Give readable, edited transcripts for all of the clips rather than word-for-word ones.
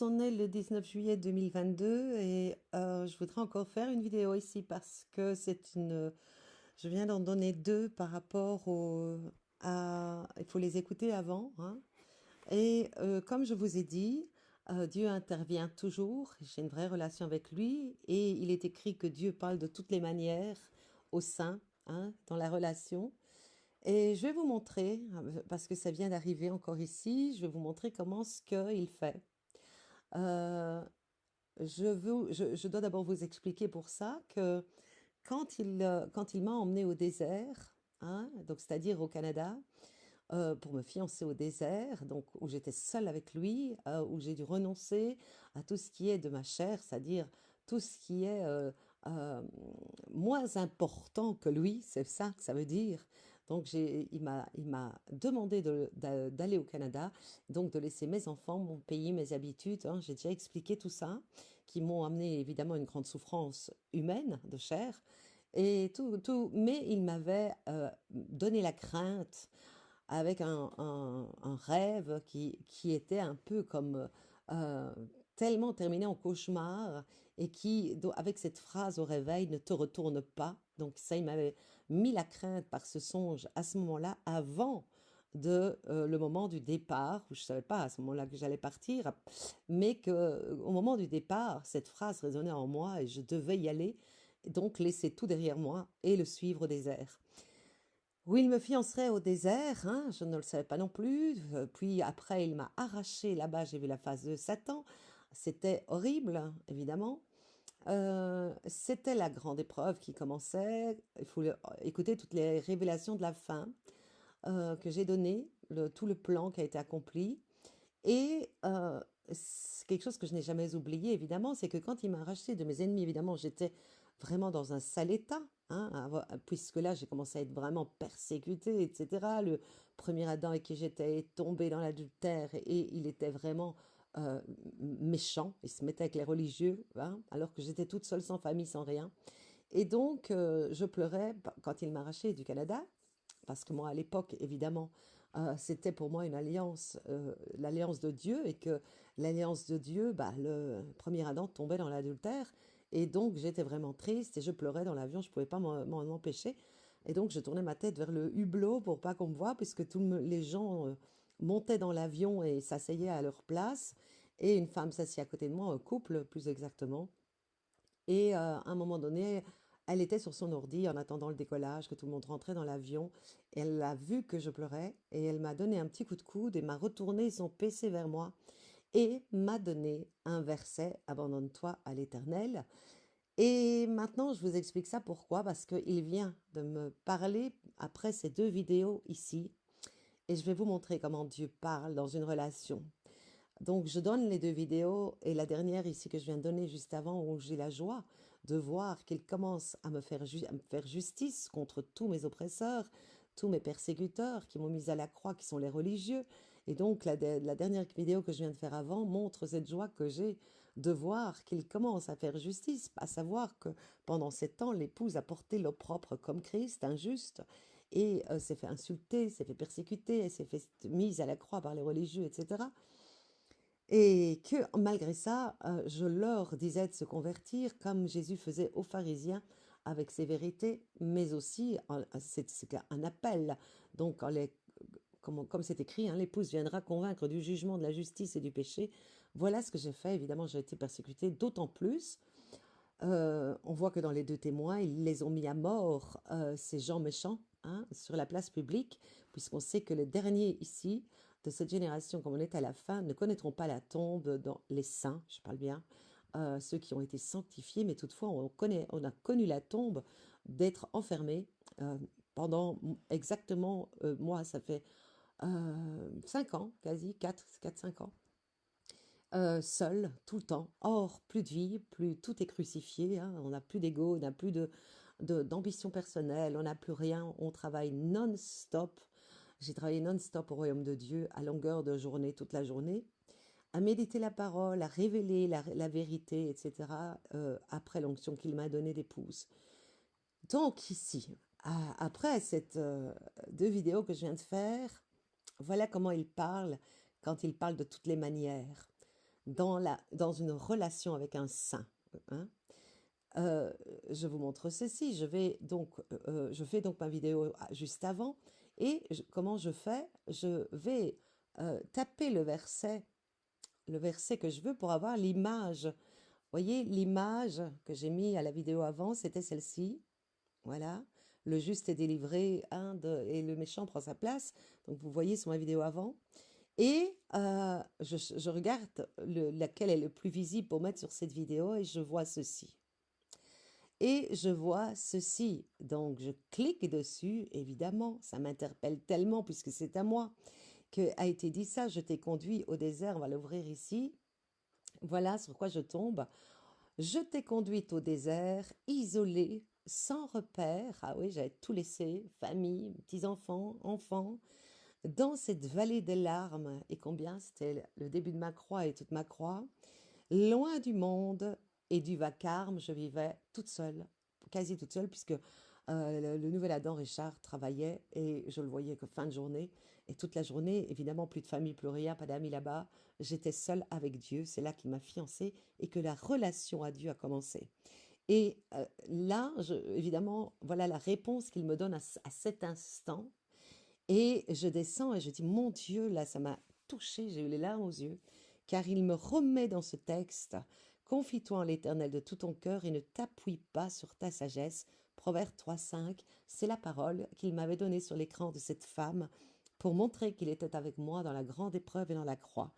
On est le 19 juillet 2022 et je voudrais encore faire une vidéo ici parce que je viens d'en donner deux par rapport il faut les écouter avant, hein. Et comme je vous ai dit, Dieu intervient toujours. J'ai une vraie relation avec lui et il est écrit que Dieu parle de toutes les manières au sein, hein, dans la relation. Et je vais vous montrer, parce que ça vient d'arriver encore ici, je vais vous montrer comment ce qu'il fait. Euh, je dois d'abord vous expliquer pour ça que quand il m'a emmené au désert, hein, donc c'est-à-dire au Canada, pour me fiancer au désert, donc où j'étais seule avec lui, où j'ai dû renoncer à tout ce qui est de ma chair, c'est-à-dire tout ce qui est euh, moins important que lui, c'est ça que ça veut dire. Donc il m'a demandé d'aller au Canada, donc de laisser mes enfants, mon pays, mes habitudes, hein, j'ai déjà expliqué tout ça, qui m'ont amené évidemment une grande souffrance humaine, de chair, et mais il m'avait donné la crainte avec un rêve qui était un peu comme euh, tellement terminé en cauchemar et avec cette phrase au réveil, ne te retourne pas. Donc ça, il m'avait mis la crainte par ce songe à ce moment-là, avant le moment du départ, où je ne savais pas à ce moment-là que j'allais partir, mais qu'au moment du départ, cette phrase résonnait en moi et je devais y aller, donc laisser tout derrière moi et le suivre au désert. Oui, il me fiancerait au désert, hein, je ne le savais pas non plus. Puis après, il m'a arraché là-bas, j'ai vu la face de Satan. C'était horrible, évidemment. C'était la grande épreuve qui commençait. Il faut écouter toutes les révélations de la fin que j'ai données, tout le plan qui a été accompli. Et c'est quelque chose que je n'ai jamais oublié, évidemment, c'est que quand il m'a racheté de mes ennemis, évidemment, j'étais vraiment dans un sale état, hein, puisque là, j'ai commencé à être vraiment persécutée, etc. Le premier Adam avec qui j'étais est tombé dans l'adultère et il était vraiment euh, méchant. Il se mettait avec les religieux, hein, alors que j'étais toute seule, sans famille, sans rien. Et donc, je pleurais quand il m'a arraché du Canada, parce que moi, à l'époque, évidemment, c'était pour moi une alliance, l'alliance de Dieu, et que l'alliance de Dieu, bah, le premier Adam tombait dans l'adultère, et donc j'étais vraiment triste, et je pleurais dans l'avion, je ne pouvais pas m'en empêcher, et donc je tournais ma tête vers le hublot pour pas qu'on me voie, puisque les gens montaient dans l'avion et s'asseyaient à leur place, et une femme s'assit à côté de moi, un couple plus exactement, et à un moment donné, elle était sur son ordi en attendant le décollage, que tout le monde rentrait dans l'avion. Elle a vu que je pleurais et elle m'a donné un petit coup de coude et m'a retourné son PC vers moi et m'a donné un verset, Abandonne-toi à l'Éternel. Et maintenant, je vous explique ça pourquoi, parce qu'il vient de me parler après ces deux vidéos ici et je vais vous montrer comment Dieu parle dans une relation. Donc, je donne les deux vidéos et la dernière ici que je viens de donner juste avant où j'ai la joie de voir qu'il commence à me faire justice contre tous mes oppresseurs, tous mes persécuteurs qui m'ont mis à la croix, qui sont les religieux. Et donc, la dernière vidéo que je viens de faire avant montre cette joie que j'ai de voir qu'il commence à faire justice, à savoir que pendant 7 ans, l'épouse a porté l'opprobre comme Christ, injuste, et s'est fait insulter, s'est fait persécuter, elle s'est fait mise à la croix par les religieux, etc. Et que malgré ça, je leur disais de se convertir comme Jésus faisait aux pharisiens avec ses vérités, mais aussi, c'est un appel. Donc, comme c'est écrit, hein, l'épouse viendra convaincre du jugement, de la justice et du péché. Voilà ce que j'ai fait. Évidemment, j'ai été persécutée d'autant plus. On voit que dans les deux témoins, ils les ont mis à mort, ces gens méchants, hein, sur la place publique, puisqu'on sait que les derniers ici, de cette génération, comme on est à la fin, ne connaîtront pas la tombe dans les saints, je parle bien, ceux qui ont été sanctifiés, mais toutefois, on a connu la tombe d'être enfermés euh, pendant exactement, moi, ça fait 5 ans, quasi, 4, 5 ans seul, tout le temps. Or, plus de vie, plus tout est crucifié, hein. On n'a plus d'ego, on n'a plus d'ambition personnelle, on n'a plus rien. On travaille non-stop. J'ai travaillé non-stop au royaume de Dieu, à longueur de journée, toute la journée, à méditer la parole, à révéler la vérité, etc., après l'onction qu'il m'a donnée d'épouse. Donc, ici, après ces deux vidéos que je viens de faire, voilà comment il parle quand il parle de toutes les manières. dans une relation avec un saint. Hein. Euh, je vous montre ceci. Je fais donc ma vidéo juste avant. Et comment je fais? Je vais taper le verset que je veux pour avoir l'image. Vous voyez, l'image que j'ai mis à la vidéo avant, c'était celle-ci. Voilà. Le juste est délivré, hein, et le méchant prend sa place. Donc vous voyez sur ma vidéo avant. Et je regarde laquelle est le plus visible pour mettre sur cette vidéo et je vois ceci. Et je vois ceci. Donc je clique dessus, évidemment, ça m'interpelle tellement puisque c'est à moi que a été dit ça. Je t'ai conduit au désert, on va l'ouvrir ici. Voilà sur quoi je tombe. Je t'ai conduite au désert, isolée, sans repère. Ah oui, j'avais tout laissé, famille, petits-enfants, enfants, dans cette vallée des larmes. Et combien c'était le début de ma croix et toute ma croix. Loin du monde et du vacarme, je vivais toute seule, quasi toute seule, puisque le nouvel Adam Richard travaillait et je le voyais que fin de journée. Et toute la journée, évidemment, plus de famille, plus rien, pas d'amis là-bas. J'étais seule avec Dieu. C'est là qu'il m'a fiancée et que la relation à Dieu a commencé. Et là, évidemment, voilà la réponse qu'il me donne à cet instant. Et je descends et je dis, mon Dieu, là, ça m'a touchée, j'ai eu les larmes aux yeux, car il me remet dans ce texte, confie-toi en l'Éternel de tout ton cœur et ne t'appuie pas sur ta sagesse. Proverbe 3,5, c'est la parole qu'il m'avait donnée sur l'écran de cette femme pour montrer qu'il était avec moi dans la grande épreuve et dans la croix.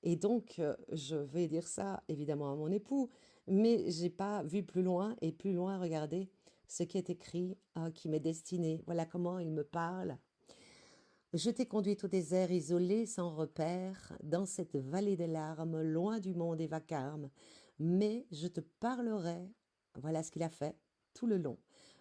Et donc, je vais dire ça évidemment à mon époux, mais j'ai pas vu plus loin et plus loin, regardez ce qui est écrit, qui m'est destiné. Voilà comment il me parle. Je t'ai conduite au désert isolé sans repère, dans cette vallée des larmes, loin du monde et vacarme, mais je te parlerai, voilà ce qu'il a fait tout le long.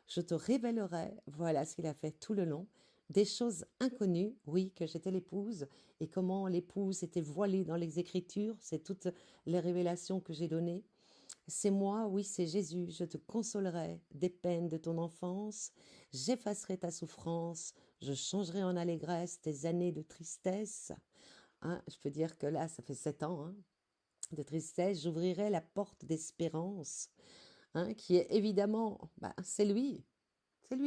Je te révélerai, voilà ce qu'il a fait tout le long, des choses inconnues, oui, que j'étais l'épouse, et comment l'épouse était voilée dans les Écritures, c'est toutes les révélations que j'ai données. C'est moi, oui, c'est Jésus, je te consolerai des peines de ton enfance, j'effacerai ta souffrance, je changerai en allégresse tes années de tristesse. Hein, je peux dire que là, ça fait 7 ans hein, de tristesse, j'ouvrirai la porte d'espérance, hein, qui est évidemment, c'est lui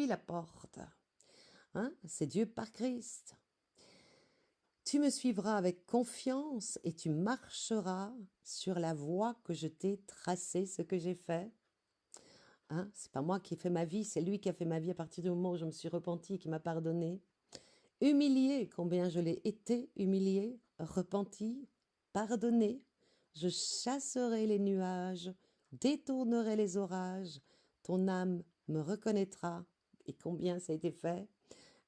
la porte, hein, c'est Dieu par Christ. Tu me suivras avec confiance et tu marcheras sur la voie que je t'ai tracée, ce que j'ai fait. Hein, c'est pas moi qui ai fait ma vie, c'est lui qui a fait ma vie à partir du moment où je me suis repentie, qui m'a pardonné. Humilié, combien je l'ai été humilié, repenti, pardonné. Je chasserai les nuages, détournerai les orages. Ton âme me reconnaîtra. Et combien ça a été fait?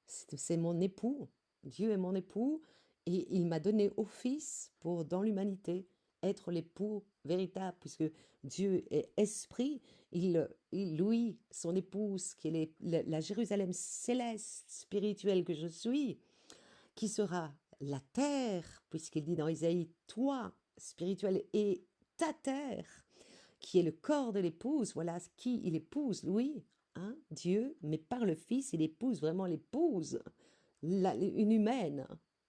C'est mon époux. Dieu est mon époux. Et il m'a donné au Fils pour, dans l'humanité, être l'époux véritable, puisque Dieu est esprit. Lui, son épouse, qui est la Jérusalem céleste, spirituelle que je suis, qui sera la terre, puisqu'il dit dans Isaïe, toi, spirituel, et ta terre, qui est le corps de l'épouse, voilà qui il épouse, lui, hein, Dieu, mais par le Fils, il épouse vraiment l'épouse,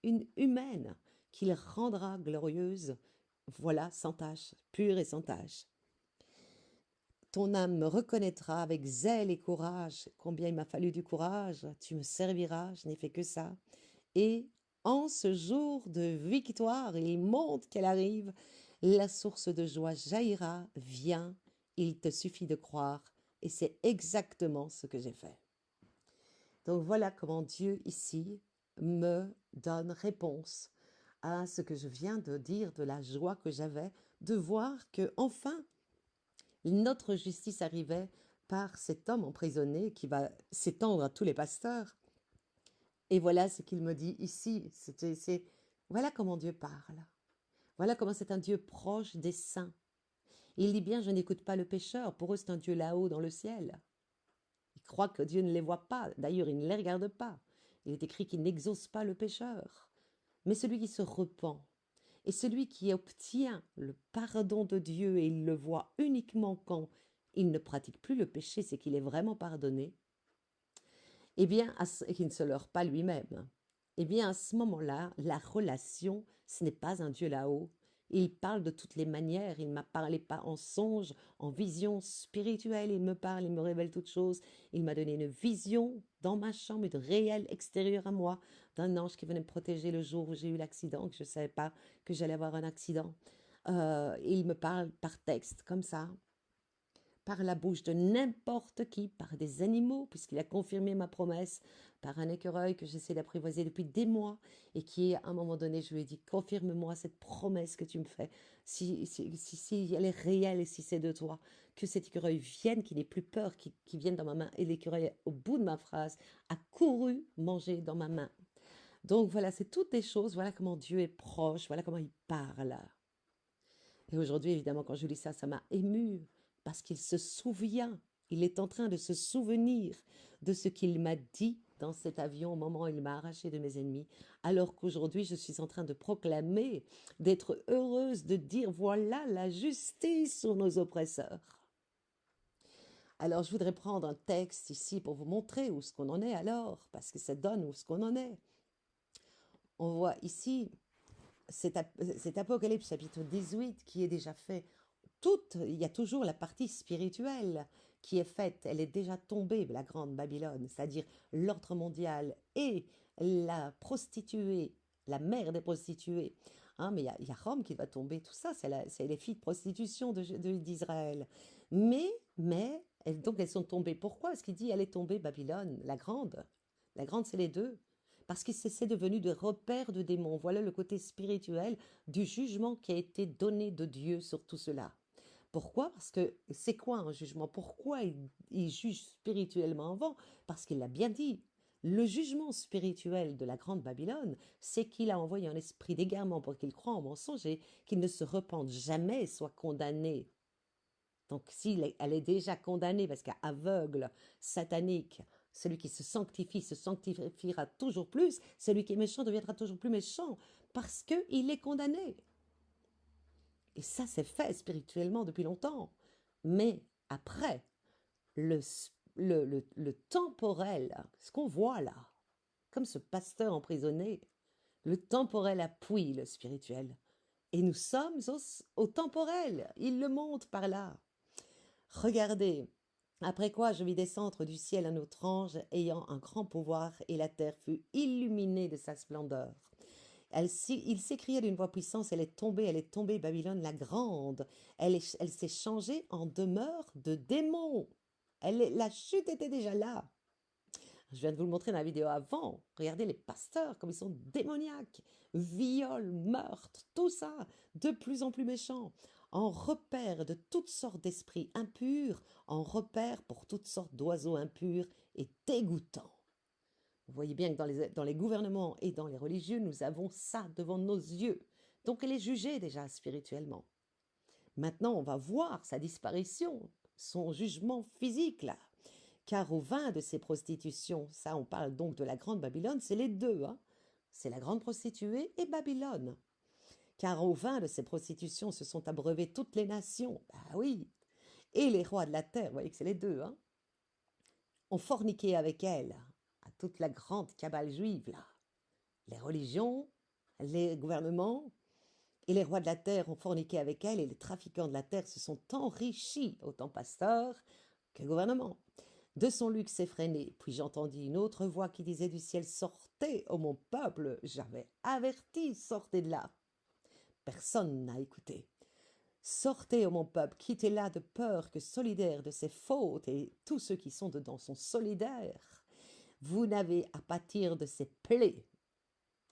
une humaine, qu'il rendra glorieuse, voilà, sans tache, pure et sans tache. Ton âme me reconnaîtra avec zèle et courage. Combien il m'a fallu du courage. Tu me serviras, je n'ai fait que ça. Et en ce jour de victoire, il monte qu'elle arrive. La source de joie jaillira. Viens, il te suffit de croire. Et c'est exactement ce que j'ai fait. Donc voilà comment Dieu ici me donne réponse à ce que je viens de dire, de la joie que j'avais de voir que enfin notre justice arrivait par cet homme emprisonné qui va s'étendre à tous les pasteurs. Et voilà ce qu'il me dit ici. Voilà comment Dieu parle. Voilà comment c'est un Dieu proche des saints. Il dit bien, je n'écoute pas le pécheur. Pour eux, c'est un Dieu là-haut dans le ciel. Ils croient que Dieu ne les voit pas. D'ailleurs, il ne les regarde pas. Il est écrit qu'il n'exauce pas le pécheur. Mais celui qui se repent et celui qui obtient le pardon de Dieu, et il le voit uniquement quand il ne pratique plus le péché, c'est qu'il est vraiment pardonné, eh bien, et qu'il ne se leurre pas lui-même, eh bien, à ce moment-là, la relation, ce n'est pas un Dieu là-haut Il parle de toutes les manières, il m'a parlé pas en songe, en vision spirituelle, il me parle, il me révèle toutes choses. Il m'a donné une vision dans ma chambre, de réel extérieur à moi, d'un ange qui venait me protéger le jour où j'ai eu l'accident, que je ne savais pas que j'allais avoir un accident. Il me parle par texte, comme ça, par la bouche de n'importe qui, par des animaux, puisqu'il a confirmé ma promesse, par un écureuil que j'essaie d'apprivoiser depuis des mois et qui, à un moment donné, je lui ai dit, confirme-moi cette promesse que tu me fais, si elle est réelle et si c'est de toi, que cet écureuil vienne, qu'il n'ait plus peur, qu'il vienne dans ma main. Et l'écureuil, au bout de ma phrase, a couru manger dans ma main. Donc voilà, c'est toutes des choses, voilà comment Dieu est proche, voilà comment il parle. Et aujourd'hui, évidemment, quand je lis ça, ça m'a émue parce qu'il se souvient, il est en train de se souvenir de ce qu'il m'a dit dans cet avion au moment où il m'a arraché de mes ennemis, alors qu'aujourd'hui, je suis en train de proclamer, d'être heureuse, de dire, voilà la justice sur nos oppresseurs. Alors, je voudrais prendre un texte ici pour vous montrer où ce qu'on en est alors, parce que ça donne où ce qu'on en est. On voit ici cet Apocalypse chapitre 18 qui est déjà fait. Il y a toujours la partie spirituelle qui est faite, elle est déjà tombée, la grande Babylone, c'est-à-dire l'ordre mondial et la prostituée, la mère des prostituées. Hein, mais il y a Rome qui va tomber, tout ça, c'est les filles de prostitution d'Israël. Mais donc elles sont tombées. Pourquoi est-ce qu'il dit elle est tombée Babylone, la grande? La grande, c'est les deux. Parce que c'est devenu des repères de démons. Voilà le côté spirituel du jugement qui a été donné de Dieu sur tout cela. Pourquoi? Parce que c'est quoi un jugement? Pourquoi il juge spirituellement avant? Parce qu'il l'a bien dit. Le jugement spirituel de la grande Babylone, c'est qu'il a envoyé un esprit d'égarement pour qu'il croie en mensonge et qu'il ne se repente jamais et soit condamné. Donc, si elle est déjà condamnée parce qu'aveugle, satanique, celui qui se sanctifiera toujours plus, celui qui est méchant deviendra toujours plus méchant parce qu'il est condamné. Et ça, c'est fait spirituellement depuis longtemps. Mais après, le temporel, ce qu'on voit là, comme ce pasteur emprisonné, le temporel appuie le spirituel. Et nous sommes au temporel. Il le montre par là. Regardez, après quoi je vis descendre du ciel un autre ange ayant un grand pouvoir, et la terre fut illuminée de sa splendeur. Il s'écria d'une voix puissante, elle est tombée, Babylone la grande. Elle s'est changée en demeure de démons. La chute était déjà là. Je viens de vous le montrer dans la vidéo avant. Regardez les pasteurs, comme ils sont démoniaques. Viol, meurtre, tout ça, de plus en plus méchants. En repère de toutes sortes d'esprits impurs, en repère pour toutes sortes d'oiseaux impurs et dégoûtants. Vous voyez bien que dans les gouvernements et dans les religieux, nous avons ça devant nos yeux. Donc elle est jugée déjà spirituellement. Maintenant, on va voir sa disparition, son jugement physique là. Car au vin de ces prostitutions, ça on parle donc de la grande Babylone, c'est les deux, hein. C'est la grande prostituée et Babylone. Car au vin de ces prostitutions se sont abreuvées toutes les nations, bah oui, et les rois de la terre, vous voyez que c'est les deux, hein, ont forniqué avec elle, à toute la grande cabale juive là. Les religions, les gouvernements et les rois de la terre ont forniqué avec elle, et les trafiquants de la terre se sont enrichis, autant pasteurs que gouvernements. De son luxe effréné, puis j'entendis une autre voix qui disait du ciel, sortez, ô mon peuple, j'avais averti, sortez de là. Personne n'a écouté. Sortez, ô mon peuple, quittez là de peur que solidaire de ses fautes, et tous ceux qui sont dedans sont solidaires. Vous n'avez à pâtir de ses plaies.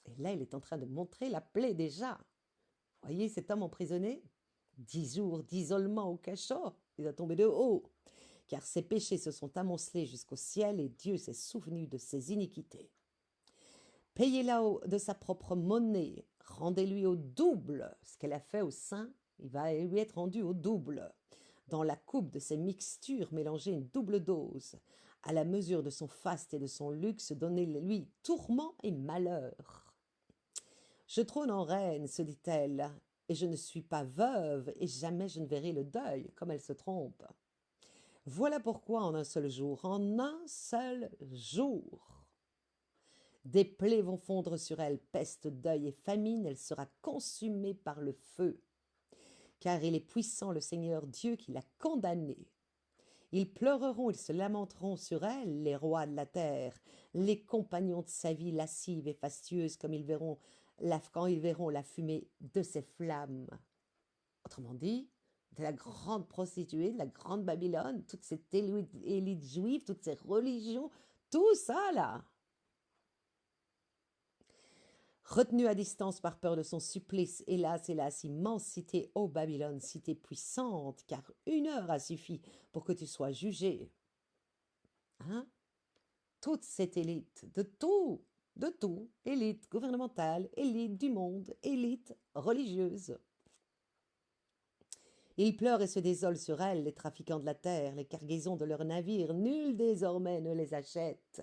Et là, il est en train de montrer la plaie déjà. Voyez cet homme emprisonné, 10 jours d'isolement au cachot, il a tombé de haut, car ses péchés se sont amoncelés jusqu'au ciel et Dieu s'est souvenu de ses iniquités. Payez-la de sa propre monnaie, rendez-lui au double ce qu'elle a fait au saint, il va lui être rendu au double. Dans la coupe de ses mixtures, mélangez une double dose. À la mesure de son faste et de son luxe, donnez-lui tourment et malheur. Je trône en reine, se dit-elle, et je ne suis pas veuve, et jamais je ne verrai le deuil, comme elle se trompe. Voilà pourquoi en un seul jour, Des plaies vont fondre sur elle, peste, deuil et famine, elle sera consumée par le feu. Car il est puissant le Seigneur Dieu qui l'a condamnée. Ils pleureront, ils se lamenteront sur elle, les rois de la terre, les compagnons de sa vie lascive et fastueuse, quand ils verront la fumée de ses flammes. Autrement dit, de la grande prostituée, de la grande Babylone, toute cette élite juive, toutes ces religions, tout ça là. Retenu à distance par peur de son supplice, hélas, hélas, immense cité, ô Babylone, cité puissante, car 1 heure a suffi pour que tu sois jugé. Hein? Toute cette élite, de tout, élite gouvernementale, élite du monde, élite religieuse. Ils pleurent et se désolent sur elle, les trafiquants de la terre, les cargaisons de leurs navires, nul désormais ne les achète.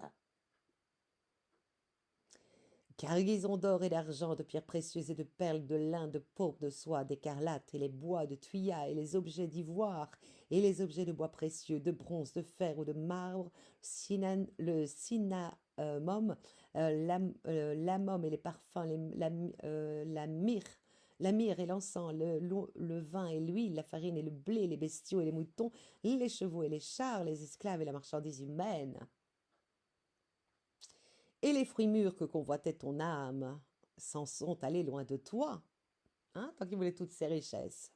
Cargaisons d'or et d'argent, de pierres précieuses et de perles, de lin, de pourpre, de soie, d'écarlate, et les bois de thuya, et les objets d'ivoire, et les objets de bois précieux, de bronze, de fer ou de marbre, le cinnamome, l'amome et les parfums, la myrrhe et l'encens, le vin et l'huile, la farine et le blé, les bestiaux et les moutons, les chevaux et les chars, les esclaves et la marchandise humaine. Et les fruits mûrs que convoitait ton âme s'en sont allés loin de toi, hein, tant qu'ils voulaient toutes ces richesses.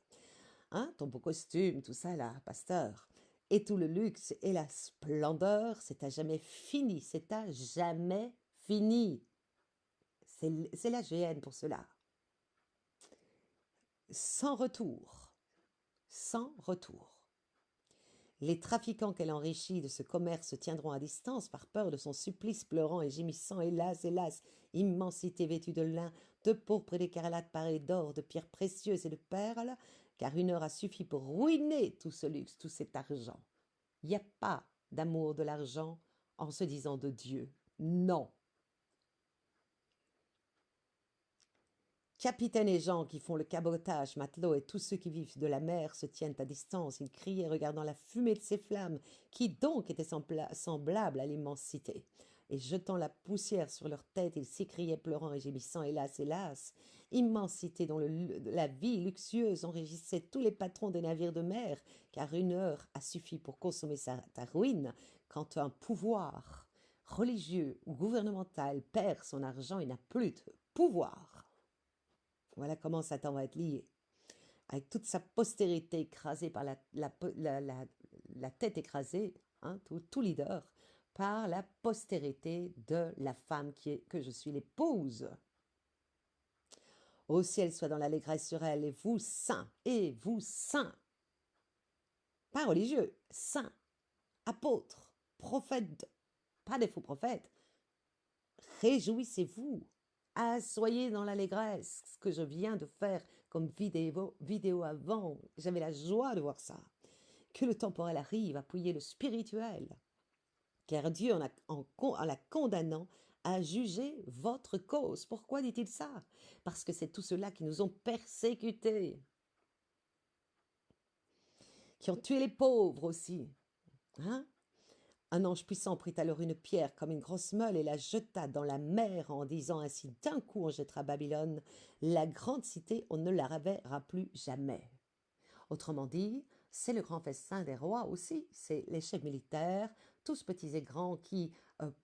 Hein, ton beau costume, tout ça là, pasteur. Et tout le luxe et la splendeur, c'est à jamais fini, c'est à jamais fini. C'est la GN pour cela. Sans retour, sans retour. Les trafiquants qu'elle enrichit de ce commerce se tiendront à distance par peur de son supplice, pleurant et gémissant, hélas, hélas, immensité vêtue de lin, de pourpre et d'écarlate parée d'or, de pierres précieuses et de perles, car 1 heure a suffi pour ruiner tout ce luxe, tout cet argent. Il n'y a pas d'amour de l'argent en se disant de Dieu. Non. Capitaines et gens qui font le cabotage, matelots et tous ceux qui vivent de la mer se tiennent à distance. Ils criaient regardant la fumée de ces flammes, qui donc était semblable à l'immensité. Et jetant la poussière sur leur tête, ils s'écriaient pleurant et gémissant, hélas, hélas, immensité dont la vie luxueuse enrichissait tous les patrons des navires de mer, car 1 heure a suffi pour consommer ta ruine. Quand un pouvoir religieux ou gouvernemental perd son argent, il n'a plus de pouvoir. Voilà comment Satan va être lié. Avec toute sa postérité écrasée par la tête écrasée, hein, tout leader, par la postérité de la femme que je suis l'épouse. Au ciel soit dans l'allégresse sur elle, et vous saints, pas religieux, saints, apôtres, prophètes, pas des faux prophètes, réjouissez-vous. Soyez dans l'allégresse, ce que je viens de faire comme vidéo avant. J'avais la joie de voir ça. Que le temporel arrive à appuyer le spirituel. Car Dieu, en la condamnant, a jugé votre cause. Pourquoi dit-il ça? Parce que c'est tous ceux-là qui nous ont persécutés. Qui ont tué les pauvres aussi. Hein? Un ange puissant prit alors une pierre comme une grosse meule et la jeta dans la mer en disant ainsi d'un coup on jettera Babylone, la grande cité, on ne la reverra plus jamais. Autrement dit, c'est le grand festin des rois aussi, c'est les chefs militaires, tous petits et grands qui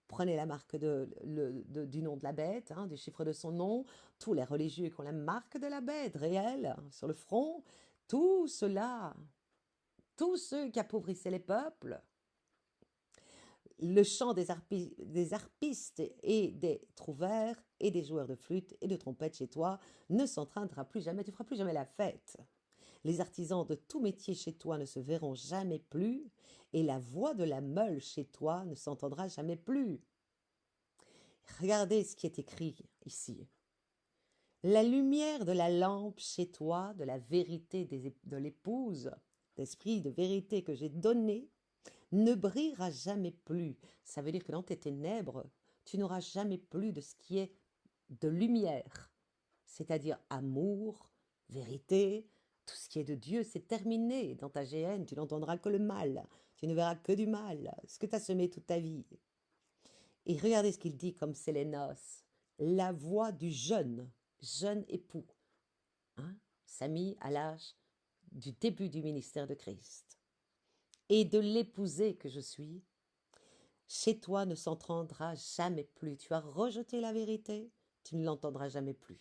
prenaient la marque du nom de la bête, hein, du chiffre de son nom, tous les religieux qui ont la marque de la bête réelle sur le front, tout cela, tous ceux qui appauvrissaient les peuples. Le chant des harpistes et des trouvères et des joueurs de flûte et de trompette chez toi ne s'entraînera plus jamais, tu ne feras plus jamais la fête. Les artisans de tout métier chez toi ne se verront jamais plus et la voix de la meule chez toi ne s'entendra jamais plus. Regardez ce qui est écrit ici. La lumière de la lampe chez toi, de la vérité de l'épouse, d'esprit de vérité que j'ai donné, ne brillera jamais plus. Ça veut dire que dans tes ténèbres, tu n'auras jamais plus de ce qui est de lumière, c'est-à-dire amour, vérité, tout ce qui est de Dieu, c'est terminé. Dans ta GN, tu n'entendras que le mal, tu ne verras que du mal, ce que tu as semé toute ta vie. Et regardez ce qu'il dit comme c'est les noces. La voix du jeune époux, hein, Samy à l'âge du début du ministère de Christ, et de l'épousée que je suis, chez toi ne s'entendra jamais plus. Tu as rejeté la vérité, tu ne l'entendras jamais plus.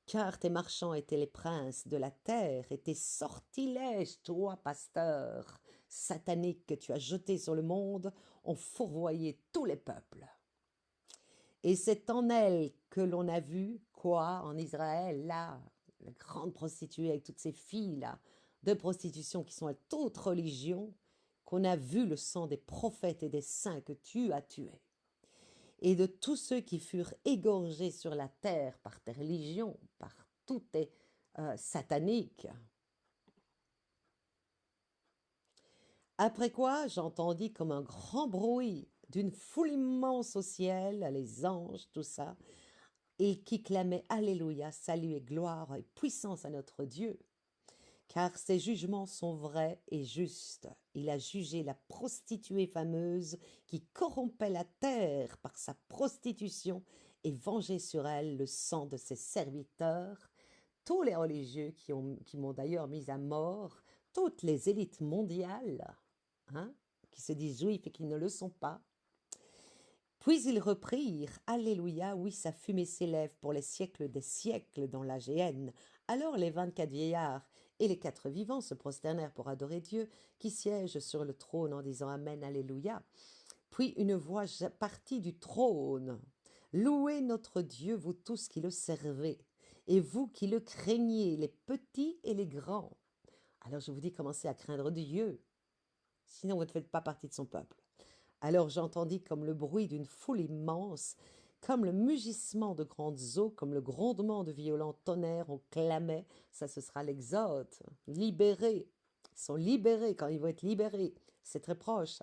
Car tes marchands étaient les princes de la terre, et tes sortilèges, toi, pasteur, satanique que tu as jeté sur le monde, ont fourvoyé tous les peuples. Et c'est en elle que l'on a vu, quoi, en Israël, là, la grande prostituée avec toutes ces filles-là, de prostitution qui sont à toute religion, qu'on a vu le sang des prophètes et des saints que tu as tués, et de tous ceux qui furent égorgés sur la terre par tes religions, par tous tes sataniques. Après quoi, j'entendis comme un grand bruit d'une foule immense au ciel, les anges, tout ça, et qui clamaient Alléluia, salut et gloire et puissance à notre Dieu. Car ses jugements sont vrais et justes. Il a jugé la prostituée fameuse qui corrompait la terre par sa prostitution et vengé sur elle le sang de ses serviteurs, tous les religieux qui m'ont d'ailleurs mis à mort, toutes les élites mondiales, hein, qui se disent juifs et qui ne le sont pas. Puis ils reprirent, Alléluia, oui, sa fumée s'élève pour les siècles des siècles dans la géhenne. Alors les 24 vieillards et les 4 vivants se prosternèrent pour adorer Dieu, qui siège sur le trône en disant Amen, Alléluia. Puis une voix partit du trône. Louez notre Dieu, vous tous qui le servez, et vous qui le craignez, les petits et les grands. Alors je vous dis, commencez à craindre Dieu, sinon vous ne faites pas partie de son peuple. Alors j'entendis comme le bruit d'une foule immense, comme le mugissement de grandes eaux, comme le grondement de violents tonnerres, on clamait, ça ce sera l'Exode, libérés, ils sont libérés quand ils vont être libérés, c'est très proche.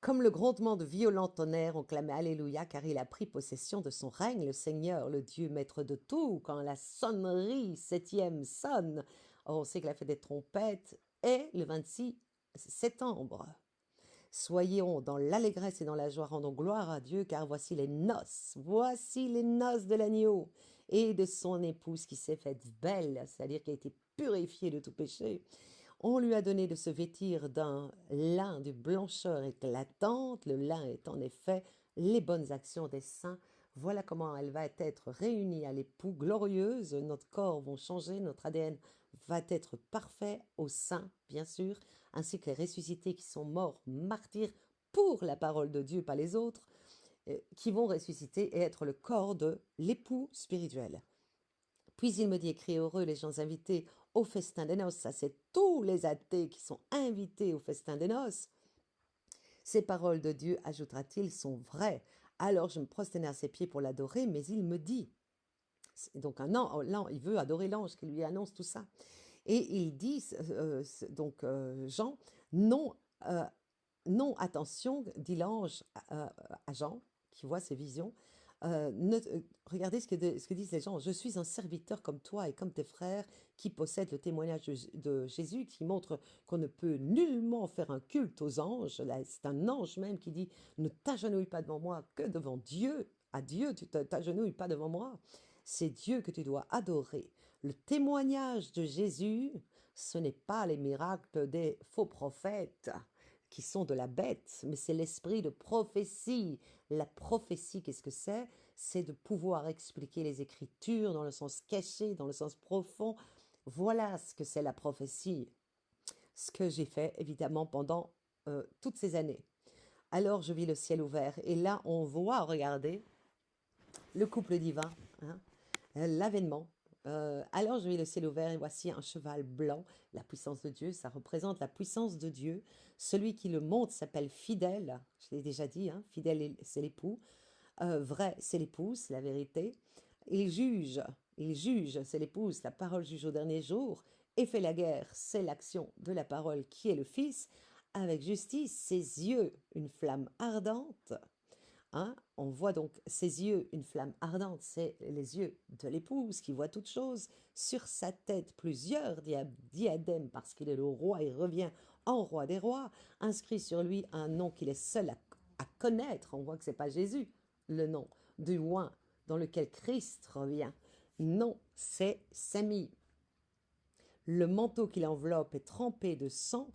Comme le grondement de violents tonnerres, on clamait Alléluia, car il a pris possession de son règne, le Seigneur, le Dieu maître de tout, quand la sonnerie septième sonne. Oh, on sait que la fête des trompettes est le 26 septembre. Soyons dans l'allégresse et dans la joie, rendons gloire à Dieu, car voici les noces de l'agneau et de son épouse qui s'est faite belle, c'est-à-dire qui a été purifiée de tout péché. On lui a donné de se vêtir d'un lin de blancheur éclatante. Le lin est en effet les bonnes actions des saints. Voilà comment elle va être réunie à l'époux glorieuse. Notre corps va changer, notre ADN va être parfait au sein, bien sûr, ainsi que les ressuscités qui sont morts, martyrs pour la parole de Dieu, pas les autres, qui vont ressusciter et être le corps de l'époux spirituel. Puis il me dit, écrit heureux les gens invités au festin des noces. Ça, c'est tous les athées qui sont invités au festin des noces. Ces paroles de Dieu, ajoutera-t-il, sont vraies. Alors je me prosternai à ses pieds pour l'adorer, mais il me dit, donc là, il veut adorer l'ange qui lui annonce tout ça. Et il dit, Jean, non, non, attention, dit l'ange à Jean, qui voit ces visions, regardez ce que disent les gens. Je suis un serviteur comme toi et comme tes frères qui possèdent le témoignage de Jésus, qui montre qu'on ne peut nullement faire un culte aux anges. Là, c'est un ange même qui dit ne t'agenouille pas devant moi que devant Dieu. À Dieu, tu ne t'agenouilles pas devant moi. C'est Dieu que tu dois adorer. Le témoignage de Jésus, ce n'est pas les miracles des faux prophètes qui sont de la bête, mais c'est l'esprit de prophétie. La prophétie, qu'est-ce que c'est? C'est de pouvoir expliquer les Écritures dans le sens caché, dans le sens profond. Voilà ce que c'est la prophétie. Ce que j'ai fait, évidemment, pendant toutes ces années. Alors, je vis le ciel ouvert. Et là, on voit, regardez, le couple divin, hein, l'avènement. Alors je vis le ciel ouvert et voici un cheval blanc, la puissance de Dieu, ça représente la puissance de Dieu. Celui qui le monte s'appelle fidèle, je l'ai déjà dit, hein, fidèle c'est l'époux, vrai c'est l'épouse, c'est la vérité. Il juge, c'est l'épouse, la parole juge au dernier jour, et fait la guerre, c'est l'action de la parole qui est le Fils, avec justice, ses yeux, une flamme ardente. Hein, on voit donc ses yeux, une flamme ardente, c'est les yeux de l'épouse qui voit toutes choses. Sur sa tête, plusieurs diadèmes parce qu'il est le roi et revient en roi des rois. Inscrit sur lui un nom qu'il est seul à à connaître. On voit que ce n'est pas Jésus, le nom du oint dans lequel Christ revient. Non, c'est Sami. Le manteau qui l'enveloppe est trempé de sang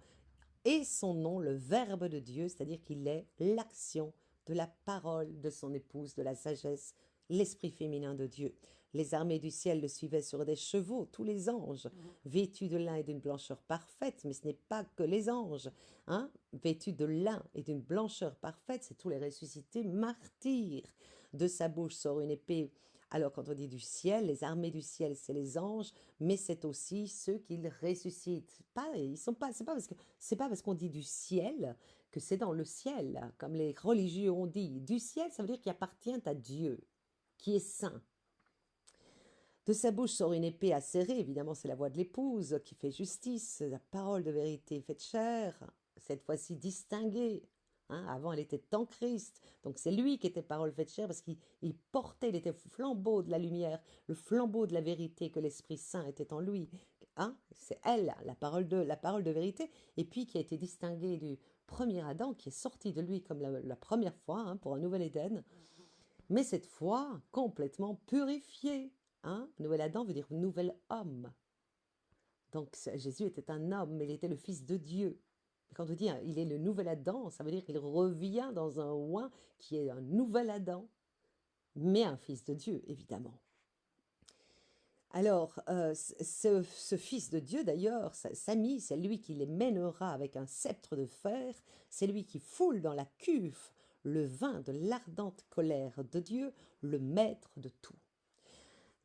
et son nom, le Verbe de Dieu, c'est-à-dire qu'il est l'action de la parole de son épouse, de la sagesse, l'esprit féminin de Dieu. Les armées du ciel le suivaient sur des chevaux, tous les anges, vêtus de lin et d'une blancheur parfaite, mais ce n'est pas que les anges, hein, vêtus de lin et d'une blancheur parfaite, c'est tous les ressuscités martyrs. De sa bouche sort une épée. Alors quand on dit du ciel, les armées du ciel, c'est les anges, mais c'est aussi ceux qu'ils ressuscitent. Ils sont pas, c'est pas parce qu'on dit du ciel que c'est dans le ciel, comme les religieux ont dit. Du ciel, ça veut dire qu'il appartient à Dieu, qui est saint. De sa bouche sort une épée acérée, évidemment c'est la voix de l'épouse qui fait justice, la parole de vérité faite chair, cette fois-ci distinguée. Hein, avant elle était en Christ, donc c'est lui qui était parole faite chair parce qu'il portait, il était le flambeau de la lumière, le flambeau de la vérité que l'Esprit Saint était en lui. Hein, c'est elle, la parole de vérité, et puis qui a été distinguée du premier Adam qui est sorti de lui comme la première fois, hein, pour un nouvel Éden, mais cette fois complètement purifié. Hein? Nouvel Adam veut dire nouvel homme. Donc Jésus était un homme, mais il était le Fils de Dieu. Et quand on dit hein, il est le nouvel Adam, ça veut dire qu'il revient dans un oint qui est un nouvel Adam, mais un Fils de Dieu, évidemment. Alors, ce Fils de Dieu, d'ailleurs, Sami, c'est lui qui les mènera avec un sceptre de fer, c'est lui qui foule dans la cuve le vin de l'ardente colère de Dieu, le maître de tout.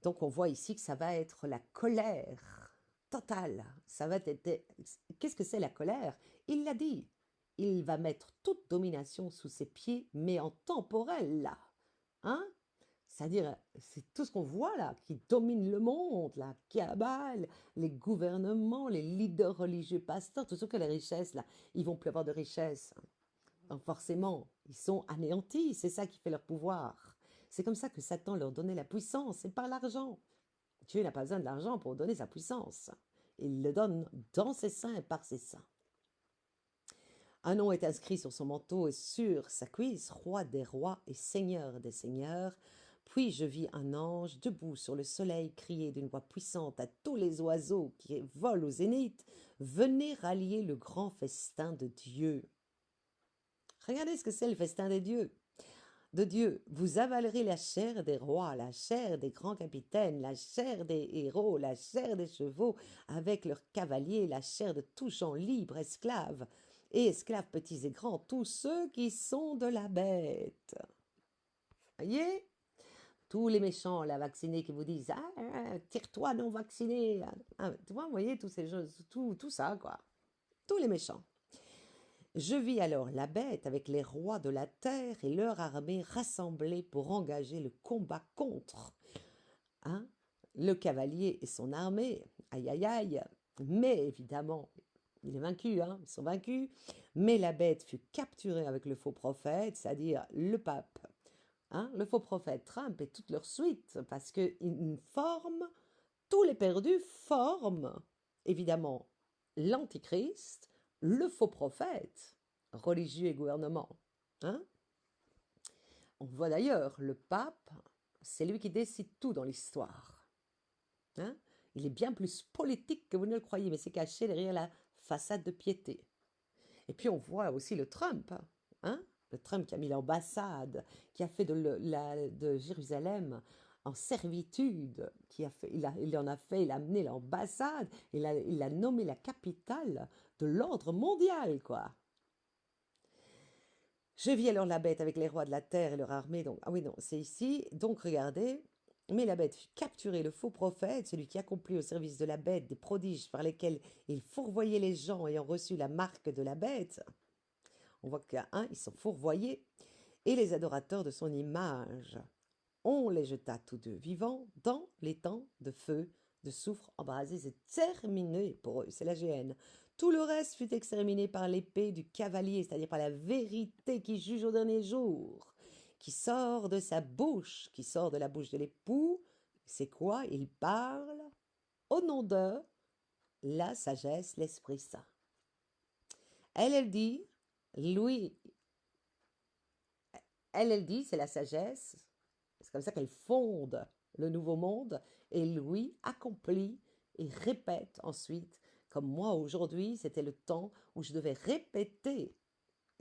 Donc on voit ici que ça va être la colère totale. Ça va être... Qu'est-ce que c'est la colère? Il l'a dit. Il va mettre toute domination sous ses pieds, mais en temporel, là. Hein? C'est-à-dire, c'est tout ce qu'on voit là, qui domine le monde, la cabale, les gouvernements, les leaders religieux, pasteurs, tout ce que les richesses, là, ils vont plus avoir de richesses. Donc forcément, ils sont anéantis, c'est ça qui fait leur pouvoir. C'est comme ça que Satan leur donnait la puissance, c'est par l'argent. Dieu n'a pas besoin de l'argent pour donner sa puissance. Il le donne dans ses seins et par ses seins. Un nom est inscrit sur son manteau et sur sa cuisse, roi des rois et seigneur des seigneurs. Puis je vis un ange debout sur le soleil crier d'une voix puissante à tous les oiseaux qui volent au zénith, venez rallier le grand festin de Dieu. Regardez ce que c'est le festin des dieux. De Dieu, vous avalerez la chair des rois, la chair des grands capitaines, la chair des héros, la chair des chevaux, avec leurs cavaliers, la chair de tous gens libres, esclaves, et esclaves petits et grands, tous ceux qui sont de la bête. Voyez? Tous les méchants, là, vaccinés, qui vous disent « Ah, tire-toi non vacciné !» Tu vois, vous voyez, tous ces choses, tout ça, quoi. Tous les méchants. Je vis alors la bête avec les rois de la terre et leur armée rassemblée pour engager le combat contre hein, le cavalier et son armée. Aïe, aïe, aïe. Mais évidemment, il est vaincu, hein, ils sont vaincus. Mais la bête fut capturée avec le faux prophète, c'est-à-dire le pape, hein, le faux prophète Trump et toute leur suite, parce qu'ils forment, tous les perdus forment, évidemment, l'antichrist, le faux prophète, religieux et gouvernement. Hein? On voit d'ailleurs, le pape, c'est lui qui décide tout dans l'histoire. Hein? Il est bien plus politique que vous ne le croyez, mais c'est caché derrière la façade de piété. Et puis on voit aussi le Trump, hein? Le Trump qui a mis l'ambassade, qui a fait de Jérusalem en servitude, il a amené l'ambassade, il a nommé la capitale de l'ordre mondial, quoi. Je vis alors la bête avec les rois de la terre et leur armée. Donc, ah oui, non, c'est ici. Donc, regardez. Mais la bête fit capturer le faux prophète, celui qui accomplit au service de la bête des prodiges par lesquels il fourvoyait les gens ayant reçu la marque de la bête. On voit qu'à un, ils sont fourvoyés. Et les adorateurs de son image. On les jeta tous deux vivants dans les temps de feu, de soufre embrasé. C'est terminé pour eux, c'est la GN. Tout le reste fut exterminé par l'épée du cavalier, c'est-à-dire par la vérité qui juge au dernier jour, qui sort de sa bouche, qui sort de la bouche de l'époux. C'est quoi? Il parle au nom de la sagesse, l'Esprit Saint. Elle dit, lui, elle dit, c'est la sagesse. C'est comme ça qu'elle fonde le nouveau monde et lui accomplit et répète ensuite. Comme moi aujourd'hui, c'était le temps où je devais répéter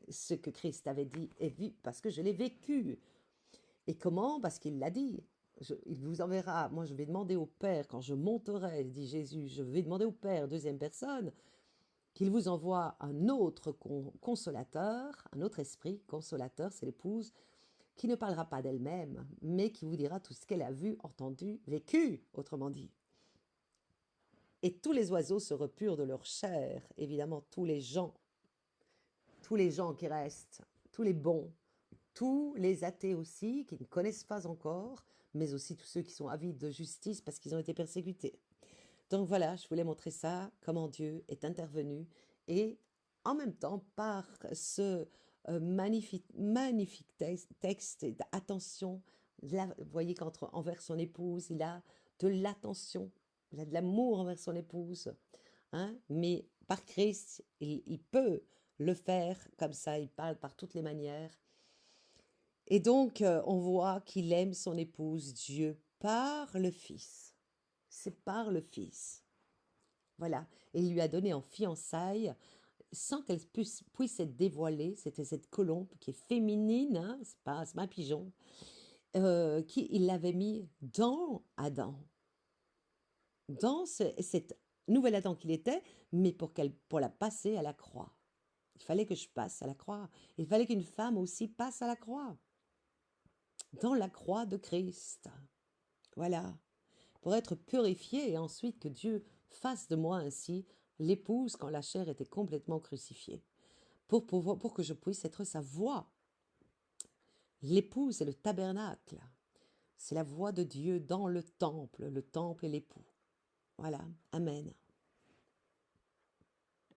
ce que Christ avait dit et vu parce que je l'ai vécu. Et comment? Parce qu'il l'a dit. Il vous enverra. Moi, je vais demander au Père, quand je monterai, dit Jésus, je vais demander au Père, deuxième personne, qu'il vous envoie un autre consolateur, un autre esprit consolateur, c'est l'épouse, qui ne parlera pas d'elle-même, mais qui vous dira tout ce qu'elle a vu, entendu, vécu, autrement dit. Et tous les oiseaux se repurent de leur chair, évidemment, tous les gens qui restent, tous les bons, tous les athées aussi, qui ne connaissent pas encore, mais aussi tous ceux qui sont avides de justice parce qu'ils ont été persécutés. Donc voilà, je voulais montrer ça, comment Dieu est intervenu, et en même temps, par ce magnifique texte, attention, là, vous voyez qu'envers son épouse, il a de l'attention, il a de l'amour envers son épouse, hein, mais par Christ, il peut le faire comme ça, il parle par toutes les manières. Et donc, on voit qu'il aime son épouse, Dieu, par le Fils. C'est par le Fils. Voilà. Et il lui a donné en fiançailles, sans qu'elle puisse être dévoilée. C'était cette colombe qui est féminine, hein, c'est pas un pigeon, il l'avait mis dans Adam, dans cet nouvel Adam qu'il était, mais pour la passer à la croix. Il fallait que je passe à la croix. Il fallait qu'une femme aussi passe à la croix. Dans la croix de Christ. Voilà. Pour être purifiée et ensuite que Dieu fasse de moi ainsi l'épouse quand la chair était complètement crucifiée. Pour que je puisse être sa voix. L'épouse est le tabernacle. C'est la voix de Dieu dans le temple et l'époux. Voilà. Amen.